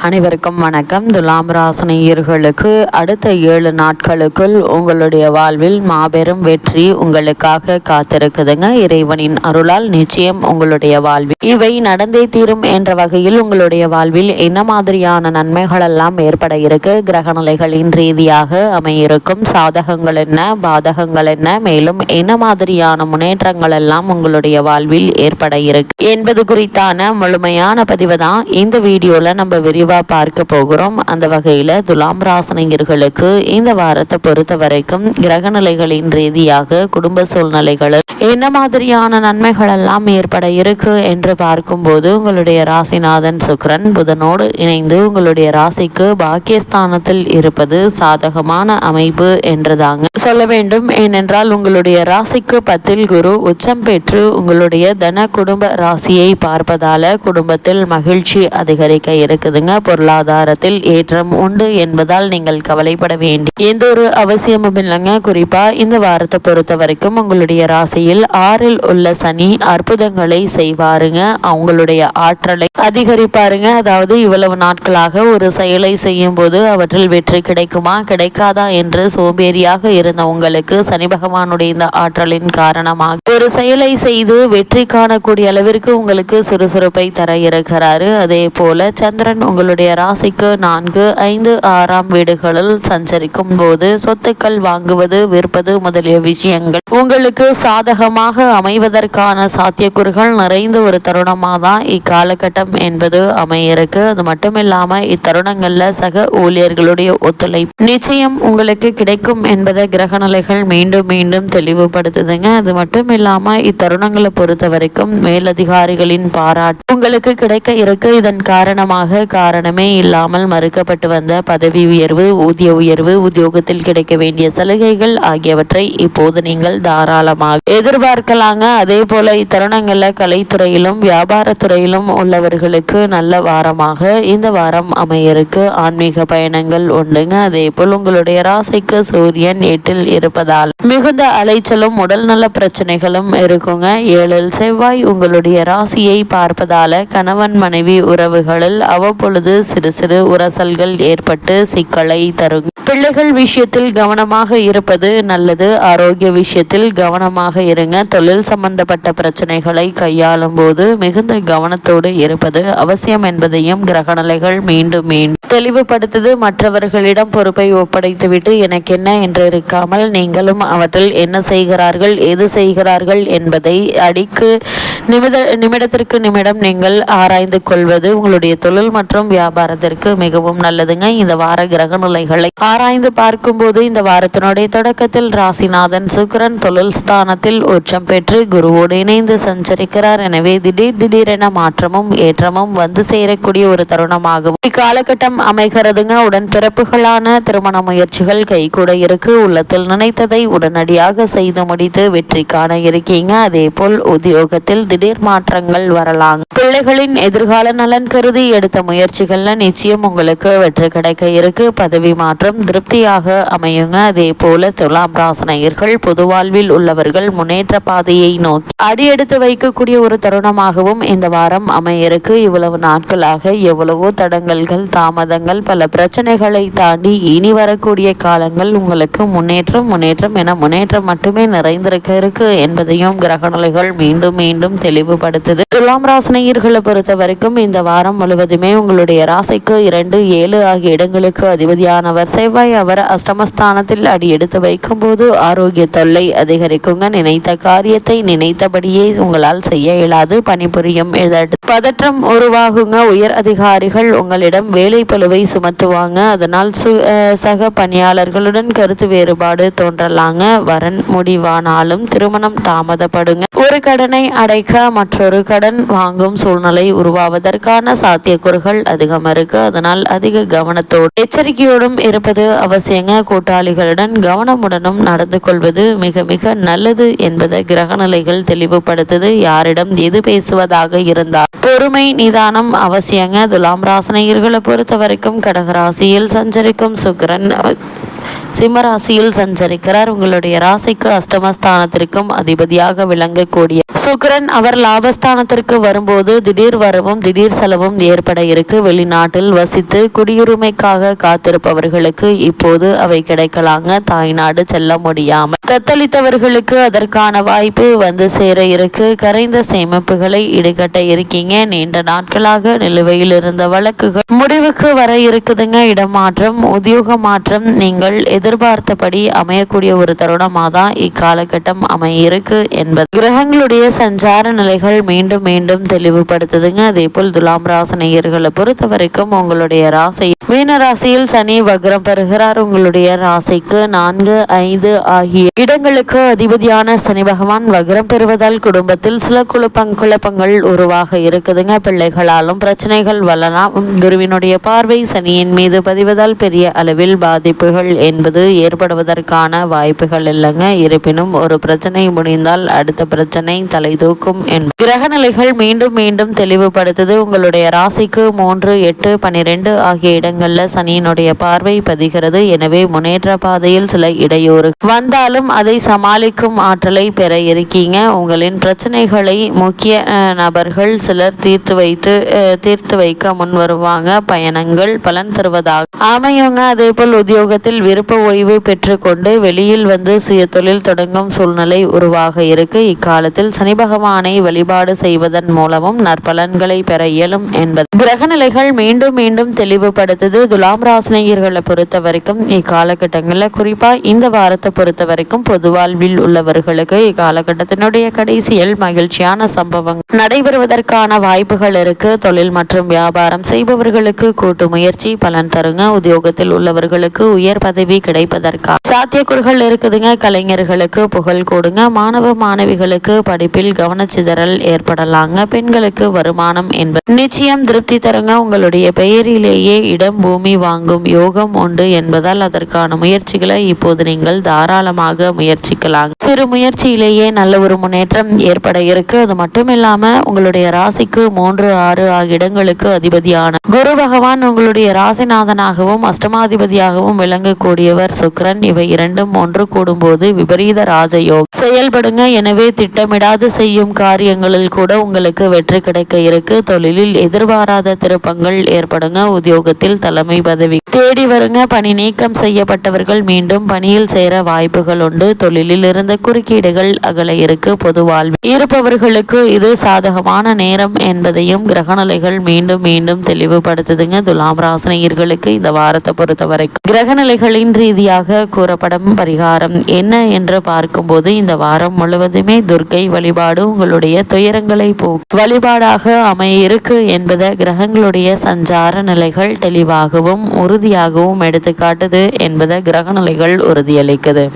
அனைவருக்கும் வணக்கம். துலாம் ராசினியர்களுக்கு அடுத்த 7 நாட்களுக்குள் உங்களுடைய வாழ்வில் மாபெரும் வெற்றி உங்களுக்காக காத்திருக்குதுங்க. இறைவனின் அருளால் நிச்சயம் உங்களுடைய வாழ்வில் இவை நடந்தே தீரும் என்ற வகையில் உங்களுடைய வாழ்வில் என்ன மாதிரியான நன்மைகள் எல்லாம் ஏற்பட இருக்கு, கிரகநிலைகளின் ரீதியாக அமையிருக்கும் சாதகங்கள் என்ன, பாதகங்கள் என்ன, மேலும் என்ன மாதிரியான முன்னேற்றங்கள் எல்லாம் உங்களுடைய வாழ்வில் ஏற்பட இருக்கு என்பது குறித்தான முழுமையான பதிவு தான் இந்த வீடியோல நம்ம விரிவாக பார்க்க போகிறோம். அந்த வகையில துலாம் ராசினியர்களுக்கு இந்த வாரத்தை பொறுத்த வரைக்கும் கிரகநிலைகளின் ரீதியாக குடும்ப சூழ்நிலைகள் என்ன மாதிரியான நன்மைகள் எல்லாம் ஏற்பட இருக்கு என்று பார்க்கும்போது உங்களுடைய ராசிநாதன் சுக்கிரன் புதனோடு இணைந்து உங்களுடைய ராசிக்கு பாக்கியஸ்தானத்தில் இருப்பது சாதகமான அமைப்பு என்றுதாங்க சொல்ல வேண்டும். ஏனென்றால் உங்களுடைய ராசிக்கு 10 குரு உச்சம் பெற்று உங்களுடைய தன குடும்ப ராசியை பார்ப்பதால குடும்பத்தில் மகிழ்ச்சி அதிகரிக்க இருக்குதுங்க. பொருளாதாரத்தில் ஏற்றம் உண்டு என்பதால் நீங்கள் கவலைப்பட வேண்டிய எந்த ஒரு அவசியமும் இல்லைங்க. குறிப்பா இந்த வாரத்தை பொறுத்த வரைக்கும் உங்களுடைய ராசியில் 6ல் உள்ள சனி அற்புதங்களை செய்வாருங்க. அவங்களுடைய ஆற்றலை அதிகரிப்பாருங்க. அதாவது இவ்வளவு நாட்களாக ஒரு செயலை செய்யும் போது அவற்றில் வெற்றி கிடைக்குமா கிடைக்காதா என்று சோம்பேறியாக இருந்த உங்களுக்கு சனி பகவானுடைய இந்த ஆற்றலின் காரணமாக ஒரு செயலை செய்து வெற்றி காணக்கூடிய அளவிற்கு உங்களுக்கு சுறுசுறுப்பை தர இருக்கிறாரு. அதே போல சந்திரன் உங்களுடைய ராசிக்கு 4, 5, 6ஆம் வீடுகளில் சஞ்சரிக்கும் போது சொத்துக்கள் வாங்குவது விற்பது முதலிய விஷயங்கள் உங்களுக்கு சாதகமாக அமைவதற்கான சாத்தியக்கூறுகள் நிறைந்த ஒரு தருணமாக தான் இக்காலகட்டம் என்பது அமையிருக்கு. அது மட்டும் இல்லாம இத்தருணங்கள்ல சக ஊழியர்களுடைய ஒத்துழைப்பு நிச்சயம் உங்களுக்கு கிடைக்கும் என்பதை கிரகநிலைகள் மீண்டும் மீண்டும் தெளிவுபடுத்துதுங்க. அது மட்டும் இல்லாம இத்தருணங்களை பொறுத்த வரைக்கும் மேலதிகாரிகளின் பாராட்டு உங்களுக்கு கிடைக்க இருக்கு. இதன் காரணமே இல்லாமல் மறுக்கப்பட்டு வந்த பதவி உயர்வு, ஊதிய உயர்வு, உத்தியோகத்தில் கிடைக்க வேண்டிய சலுகைகள் ஆகியவற்றை இப்போது நீங்கள் தாராளமாக எதிர்பார்க்கலாங்க. அதே போல இத்தருணங்கள்ல கலைத்துறையிலும் வியாபாரத்துறையிலும் உள்ளவர்களுக்கு நல்ல வாரமாக இந்த வாரம் அமையிருக்கு. ஆன்மீக பயணங்கள் உண்டுங்க. அதே போல் உங்களுடைய ராசிக்கு சூரியன் 8ல் இருப்பதால் மிகுந்த அலைச்சலும் உடல் நல பிரச்சனைகளும் இருக்குங்க. 7ல் செவ்வாய் உங்களுடைய ராசியை பார்ப்பதால கணவன் மனைவி உறவுகளில் அவ்வப்பொழுது சிறு சிறு உரசல்கள் ஏற்பட்டு சிக்கலை தரும். பிள்ளைகள் விஷயத்தில் கவனமாக இருப்பது நல்லது. ஆரோக்கிய விஷயத்தில் கவனமாக இருங்க. தொழில் சம்பந்தப்பட்ட பிரச்சனைகளை கையாளும் போது மிகுந்த கவனத்தோடு இருப்பது அவசியம் என்பதையும் கிரகநிலைகள் மீண்டும் தெளிவுபடுத்துது. மற்றவர்களிடம் பொறுப்பை ஒப்படைத்துவிட்டு எனக்கு என்ன என்று இருக்காமல் நீங்களும் அவற்றில் என்ன செய்கிறார்கள், எது செய்கிறார்கள் என்பதை அடிக்கு நிமிடத்திற்கு நிமிடம் நீங்கள் ஆராய்ந்து கொள்வது உங்களுடைய தொழில் மற்றும் வியாபாரத்திற்கு மிகவும் நல்லதுங்க. இந்த வார கிரக நிலைகளை ஆராய்ந்து பார்க்கும்போது இந்த வாரத்தினுடைய தொடக்கத்தில் ராசிநாதன் சுக்கிரன் தொழில் ஸ்தானத்தில் உச்சம் பெற்று குருவோடு இணைந்து சஞ்சரிக்கிறார். எனவே திடீரென மாற்றமும் ஏற்றமும் வந்து சேரக்கூடிய ஒரு தருணமாகவும் இக்காலகட்டம் அமைகிறதுங்க. உடன்பிறப்புகளான திருமண முயற்சிகள் கைகூட இருக்கு. உள்ளத்தில் நினைத்ததை உடனடியாக செய்து முடித்து வெற்றி காண இருக்கீங்க. அதே போல் உத்தியோகத்தில் திடீர் மாற்றங்கள் வரலாம். பிள்ளைகளின் எதிர்கால நலன் கருதி எடுத்த முயற்சிகள்ல நிச்சயம் உங்களுக்கு வெற்றி கிடைக்க இருக்கு. பதவி மாற்றம் திருப்தியாக அமையுங்க. அதே போல துலாம் ராசினியர்கள் பொது வாழ்வில் உள்ளவர்கள் முன்னேற்ற பாதையை நோக்கி அடியெடுத்து வைக்கக்கூடிய ஒரு தருணமாகவும் இந்த வாரம் அமையிருக்கு. இவ்வளவு நாட்களாக எவ்வளவோ தடங்கல்கள், தாமதங்கள், பல பிரச்சனைகளை தாண்டி இனி வரக்கூடிய காலங்கள் உங்களுக்கு முன்னேற்றம் என முன்னேற்றம் மட்டுமே நிறைந்திருக்க இருக்கு என்பதையும் கிரகநிலைகள் மீண்டும் தெளிவுபடுத்துது. துலாம் ராசினியர்களை பொறுத்த வரைக்கும் இந்த வாரம் முழுவதுமே உங்களுடைய ராசிக்கு 2, 7 ஆகிய இடங்களுக்கு அதிபதியானவர் செவ்வாய். அவர் அஷ்டமஸ்தானத்தில் அடி எடுத்து வைக்கும் போது ஆரோக்கிய தொல்லை அதிகரிக்குங்க. நினைத்த காரியத்தை நினைத்தபடியே உங்களால் செய்ய இயலாது. பணிபுரியும் பதற்றம் உருவாகுங்க. உயர் அதிகாரிகள் உங்களிடம் வேலை பளுவை சுமத்துவாங்க. அதனால் சக பணியாளர்களுடன் கருத்து வேறுபாடு தோன்றலாங்க. வரன் முடிவானாலும் திருமணம் தாமதப்படுங்க. ஒரு கடனை அடைக்க மற்றொரு கடன் வாங்கும் சூழ்நிலை உருவாவதற்கான சாத்தியக்கூறுகள் அதிகம் இருக்கு. அதனால் அதிக கவனத்தோடு எச்சரிக்கையோடும் இருப்பது அவசியங்க. கூட்டாளிகளுடன் கவனமுடனும் நடந்து கொள்வது மிக நல்லது என்பதை கிரகநிலைகள் தெளிவுபடுத்துது. யாரிடம் எது பேசுவதாக இருந்தால் பொறுமை நிதானம் அவசியங்க. துலாம் ராசினியர்களை பொறுத்த வரைக்கும் கடகராசியில் சஞ்சரிக்கும் சுக்கிரன் சிம்மராசியில் சஞ்சரிக்கிறார். உங்களுடைய ராசிக்கு அஷ்டமஸ்தானத்திற்கும் அதிபதியாக விளங்கக்கூடிய சுக்கிரன் அவர் லாபஸ்தானத்திற்கு வரும்போது திடீர் வரவும் திடீர் செலவும் ஏற்பட இருக்கு. வெளிநாட்டில் வசித்து குடியுரிமைக்காக காத்திருப்பவர்களுக்கு இப்போது அவை கிடைக்கலாங்க. தாய்நாடு செல்ல முடியாமல் தத்தளித்தவர்களுக்கு அதற்கான வாய்ப்பு வந்து சேர இருக்கு. கரைந்த சேமிப்புகளை ஈடுகட்ட இருக்கீங்க. நீண்ட நாட்களாக நிலுவையில் இருந்த வழக்குகள் முடிவுக்கு வர இருக்குதுங்க. இடமாற்றம், உத்தியோக மாற்றம் நீங்கள் எதிர்பார்த்தபடி அமையக்கூடிய ஒரு தருணமாக தான் இக்காலகட்டம் அமைய இருக்கு என்பது கிரகங்களுடைய சஞ்சார நிலைகள் மீண்டும் மீண்டும் தெளிவுபடுத்துதுங்க. அதே போல் துலாம் ராசி நேயர்களை பொறுத்த வரைக்கும் உங்களுடைய ராசி மீன ராசியில் சனி வக்ரம் பெறுகிறார். உங்களுடைய ராசிக்கு 4, 5 ஆகிய இடங்களுக்கு அதிபதியான சனி பகவான் வக்ரம் பெறுவதால் குடும்பத்தில் சில குழப்பங்கள் உருவாக இருக்குதுங்க. பிள்ளைகளாலும் பிரச்சனைகள் வரலாம். குருவினுடைய பார்வை சனியின் மீது பதிவதால் பெரிய அளவில் பாதிப்புகள் என்பது ஏற்படுவதற்கான வாய்ப்புகள் இல்லைங்க. இருப்பினும் ஒரு பிரச்சனை முடிந்தால் அடுத்த பிரச்சனை தலை தூக்கும் என்பது கிரக நிலைகள் மீண்டும் மீண்டும் தெளிவுபடுத்துது. உங்களுடைய ராசிக்கு 3, 8, 12 ஆகிய இடங்கள்ல சனியினுடைய பார்வை பதிகிறது. எனவே முன்னேற்ற பாதையில் சில இடையூறு வந்தாலும் அதை சமாளிக்கும் ஆற்றலை பெற இருக்கீங்க. உங்களின் பிரச்சனைகளை முக்கிய நபர்கள் சிலர் தீர்த்து வைக்க முன் வருவாங்க. பயணங்கள் பலன் தருவதாக அமையுங்க. அதே போல் உத்தியோகத்தில் விருப்ப ஓய்வு பெற்றுக்கொண்டு வெளியில் வந்து சுய தொழில் தொடங்கும் சூழ்நிலை உருவாக இருக்கு. இக்காலத்தில் சனி பகவானை வழிபாடு செய்வதன் மூலமும் நற்பலன்களை பெற இயலும் என்பது கிரகநிலைகள் மீண்டும் மீண்டும் தெளிவுபடுத்துது. துலாம் ராசினியர்களை பொறுத்த வரைக்கும் இக்காலகட்டங்களில் குறிப்பா இந்த வாரத்தை பொறுத்த வரைக்கும் பொது வாழ்வில் உள்ளவர்களுக்கு இக்காலகட்டத்தினுடைய கடைசியில் மகிழ்ச்சியான சம்பவங்கள் நடைபெறுவதற்கான வாய்ப்புகள் இருக்கு. தொழில் மற்றும் வியாபாரம் செய்பவர்களுக்கு கூட்டு முயற்சி பலன் தருங்க. உத்தியோகத்தில் உள்ளவர்களுக்கு உயர் பதவி கிடைப்பதற்கான சாத்தியக்கூறுகள் இருக்குதுங்க. கலைஞர்களுக்கு புகழ் கூடுங்க. மாணவ மாணவிகளுக்கு படிப்பில் கவனச்சிதறல் ஏற்படலாங்க. பெண்களுக்கு வருமானம் என்பது நிச்சயம் திருப்தி தருங்க. உங்களுடைய பெயரிலேயே இடம் பூமி வாங்கும் யோகம் உண்டு என்பதால் அதற்கான முயற்சிகளை இப்போது நீங்கள் தாராளமாக முயற்சிக்கலாம். சிறு முயற்சியிலேயே நல்ல ஒரு முன்னேற்றம் ஏற்பட இருக்கு. அது மட்டும் இல்லாம உங்களுடைய ராசிக்கு 3, 6 ஆகிய இடங்களுக்கு அதிபதியான குரு பகவான் உங்களுடைய ராசிநாதனாகவும் அஷ்டமாதிபதியாகவும் விளங்கக்கூடியவர் சுக்கிரன். இவை இரண்டும் ஒன்று கூடும்போது விபரீத ராஜயோகம் செயல்படுங்க. எனவே திட்டமிடாது செய்யும் காரியங்களில் கூட உங்களுக்கு வெற்றி கிடைக்க இருக்கு. தொழிலில் எதிர்பாராத திருப்பங்கள் ஏற்படுங்க. உத்தியோகத்தில் தலைமை பதவி தேடி வருங்க. பணி நீக்கம் செய்யப்பட்டவர்கள் மீண்டும் பணியில் சேர வாய்ப்புகள் உண்டு. தொழிலில் இருந்த குறுக்கீடுகள் அகல இருக்கு. பொது வாழ்வில் இருப்பவர்களுக்கு இது சாதகமான நேரம் என்பதையும் கிரகநிலைகள் மீண்டும் மீண்டும் தெளிவுபடுத்துதுங்க. துலாம் ராசினியர்களுக்கு இந்த வாரத்தை பொறுத்தவரைக்கும் கிரகநிலைகளின் ரீதியாக கூறப்படும் பரிகாரம் என்ன என்று பார்க்கும்போது இந்த வாரம் முழுவதுமே துர்க்கை வழிபாடு உங்களுடைய துயரங்களை போக்கும் வழிபாடாக அமைய இருக்கு என்பதை கிரகங்களுடைய சஞ்சார நிலைகள் தெளிவாகவும் உறுதியாகவும் எடுத்துக்காட்டுது என்பதை கிரக நிலைகள் உறுதியளிக்குது.